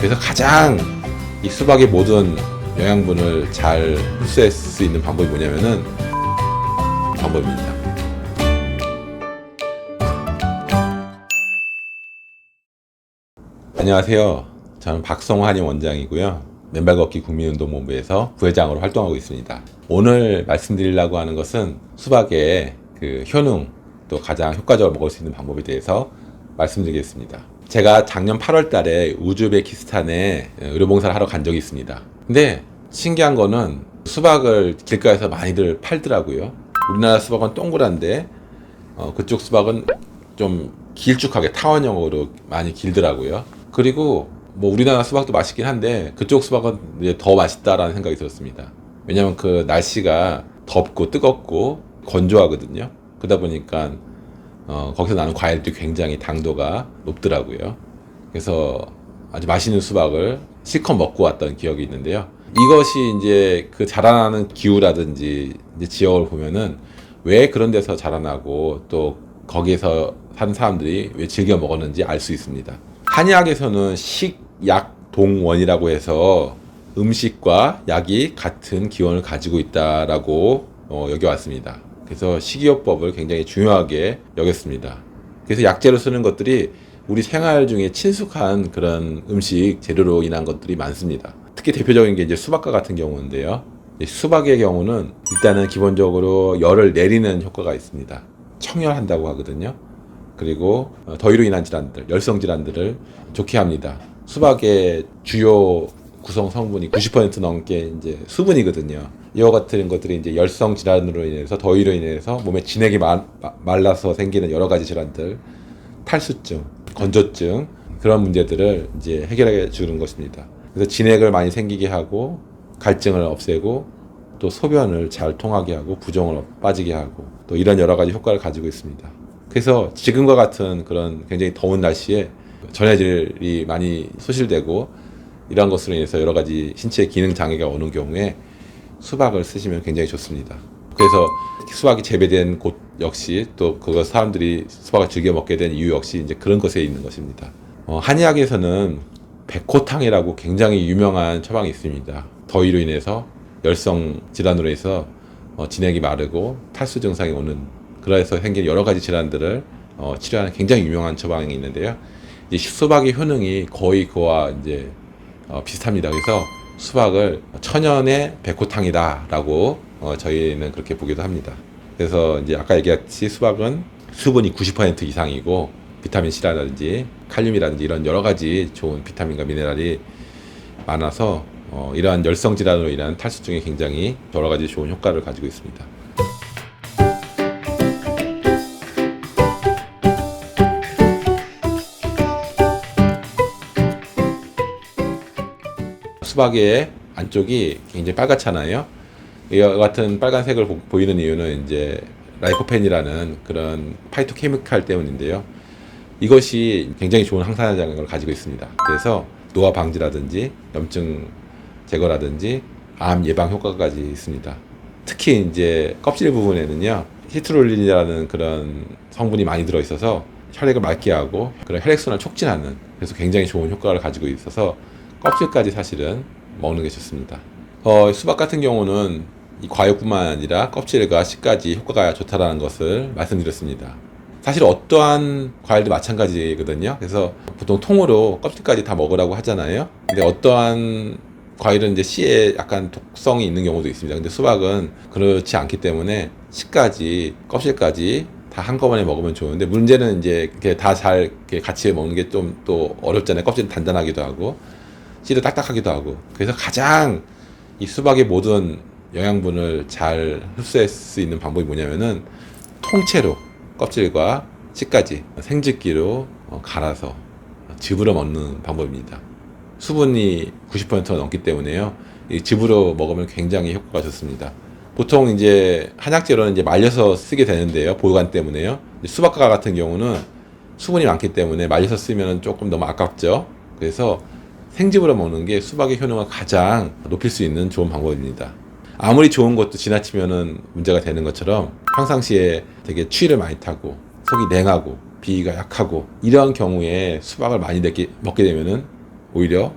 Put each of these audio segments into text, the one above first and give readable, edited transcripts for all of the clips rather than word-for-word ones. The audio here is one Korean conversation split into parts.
그래서 가장 이 수박의 모든 영양분을 잘 흡수할 수 있는 방법이 뭐냐면은 방법입니다. 안녕하세요. 저는 박성환 원장이고요. 맨발 걷기 국민운동본부에서 부회장으로 활동하고 있습니다. 오늘 말씀드리려고 하는 것은 수박의 그 효능, 또 가장 효과적으로 먹을 수 있는 방법에 대해서 말씀드리겠습니다. 제가 작년 8월 달에 우즈베키스탄에 의료봉사를 하러 간 적이 있습니다. 근데 신기한 거는 수박을 길가에서 많이들 팔더라고요. 우리나라 수박은 동그란데 그쪽 수박은 좀 길쭉하게 타원형으로 많이 길더라고요. 그리고 뭐 우리나라 수박도 맛있긴 한데 그쪽 수박은 이제 더 맛있다라는 생각이 들었습니다. 왜냐면 그 날씨가 덥고 뜨겁고 건조하거든요. 그러다 보니까 거기서 나는 과일들이 굉장히 당도가 높더라고요. 그래서 아주 맛있는 수박을 실컷 먹고 왔던 기억이 있는데요. 이것이 이제 그 자라나는 기후라든지 이제 지역을 보면은 왜 그런 데서 자라나고 또 거기에서 사는 사람들이 왜 즐겨 먹었는지 알 수 있습니다. 한의학에서는 식약동원이라고 해서 음식과 약이 같은 기원을 가지고 있다라고 여겨왔습니다. 그래서 식이요법을 굉장히 중요하게 여겼습니다. 그래서 약재로 쓰는 것들이 우리 생활 중에 친숙한 그런 음식 재료로 인한 것들이 많습니다. 특히 대표적인 게 이제 수박과 같은 경우인데요. 수박의 경우는 일단은 기본적으로 열을 내리는 효과가 있습니다. 청열한다고 하거든요. 그리고 더위로 인한 질환들, 열성 질환들을 좋게 합니다. 수박의 주요 구성 성분이 90% 넘게 이제 수분이거든요. 이와 같은 것들이 이제 열성 질환으로 인해서 더위로 인해서 몸에 진액이 말라서 생기는 여러 가지 질환들, 탈수증, 건조증 그런 문제들을 이제 해결해 주는 것입니다. 그래서 진액을 많이 생기게 하고 갈증을 없애고 또 소변을 잘 통하게 하고 부종을 빠지게 하고 또 이런 여러 가지 효과를 가지고 있습니다. 그래서 지금과 같은 그런 굉장히 더운 날씨에 전해질이 많이 소실되고 이러한 것으로 인해서 여러 가지 신체 기능 장애가 오는 경우에 수박을 쓰시면 굉장히 좋습니다. 그래서 수박이 재배된 곳 역시 또 그거 사람들이 수박을 즐겨 먹게 된 이유 역시 이제 그런 것에 있는 것입니다. 한의학에서는 백호탕이라고 굉장히 유명한 처방이 있습니다. 더위로 인해서 열성 질환으로 해서 진액이 마르고 탈수 증상이 오는 그래서 생긴 여러 가지 질환들을 치료하는 굉장히 유명한 처방이 있는데요. 이 수박의 효능이 거의 그와 이제 비슷합니다. 그래서 수박을 천연의 백호탕이다라고 저희는 그렇게 보기도 합니다. 그래서 이제 아까 얘기했듯이 수박은 수분이 90% 이상이고 비타민 C라든지 칼륨이라든지 이런 여러 가지 좋은 비타민과 미네랄이 많아서 이러한 열성 질환으로 인한 탈수증에 굉장히 여러 가지 좋은 효과를 가지고 있습니다. 수박의 안쪽이 굉장히 빨갛잖아요. 이 같은 빨간색을 보이는 이유는 이제 라이코펜이라는 그런 파이토케미칼 때문인데요. 이것이 굉장히 좋은 항산화작용을 가지고 있습니다. 그래서 노화 방지라든지 염증 제거라든지 암 예방 효과까지 있습니다. 특히 이제 껍질 부분에는요, 시트룰린이라는 그런 성분이 많이 들어 있어서 혈액을 맑게 하고 그런 혈액순환을 촉진하는 그래서 굉장히 좋은 효과를 가지고 있어서 껍질까지 사실은 먹는 게 좋습니다. 수박 같은 경우는 이 과육뿐만 아니라 껍질과 씨까지 효과가 좋다라는 것을 말씀드렸습니다. 사실 어떠한 과일도 마찬가지거든요. 그래서 보통 통으로 껍질까지 다 먹으라고 하잖아요. 근데 어떠한 과일은 이제 씨에 약간 독성이 있는 경우도 있습니다. 근데 수박은 그렇지 않기 때문에 씨까지 껍질까지 다 한꺼번에 먹으면 좋은데 문제는 이제 이렇게 다 잘 같이 먹는 게 좀 또 어렵잖아요. 껍질은 단단하기도 하고 씨도 딱딱하기도 하고. 그래서 가장 이 수박의 모든 영양분을 잘 흡수할 수 있는 방법이 뭐냐면은 통째로 껍질과 씨까지 생즙기로 갈아서 즙으로 먹는 방법입니다. 수분이 90% 넘기 때문에요. 이 즙으로 먹으면 굉장히 효과가 좋습니다. 보통 이제 한약재로는 이제 말려서 쓰게 되는데요. 보관 때문에요. 수박과 같은 경우는 수분이 많기 때문에 말려서 쓰면 조금 너무 아깝죠. 그래서 생즙으로 먹는 게 수박의 효능을 가장 높일 수 있는 좋은 방법입니다. 아무리 좋은 것도 지나치면은 문제가 되는 것처럼 평상시에 되게 추위를 많이 타고 속이 냉하고 비위가 약하고 이러한 경우에 수박을 많이 먹게 되면은 오히려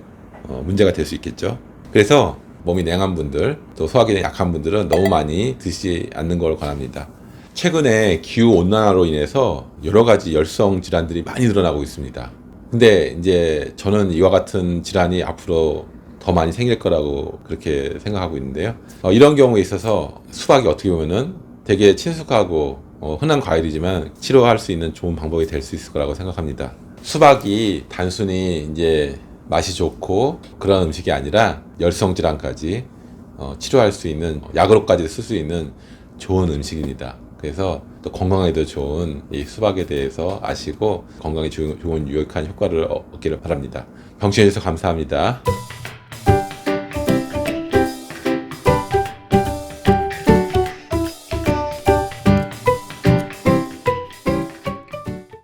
문제가 될 수 있겠죠. 그래서 몸이 냉한 분들, 또 소화기에 약한 분들은 너무 많이 드시지 않는 걸 권합니다. 최근에 기후 온난화로 인해서 여러 가지 열성 질환들이 많이 늘어나고 있습니다. 근데 이제 저는 이와 같은 질환이 앞으로 더 많이 생길 거라고 그렇게 생각하고 있는데요. 이런 경우에 있어서 수박이 어떻게 보면은 되게 친숙하고 흔한 과일이지만 치료할 수 있는 좋은 방법이 될 수 있을 거라고 생각합니다. 수박이 단순히 이제 맛이 좋고 그런 음식이 아니라 열성 질환까지 치료할 수 있는, 약으로까지 쓸 수 있는 좋은 음식입니다. 그래서 또 건강에도 좋은 이 수박에 대해서 아시고 건강에 좋은 유익한 효과를 얻기를 바랍니다. 병치해주셔서 감사합니다.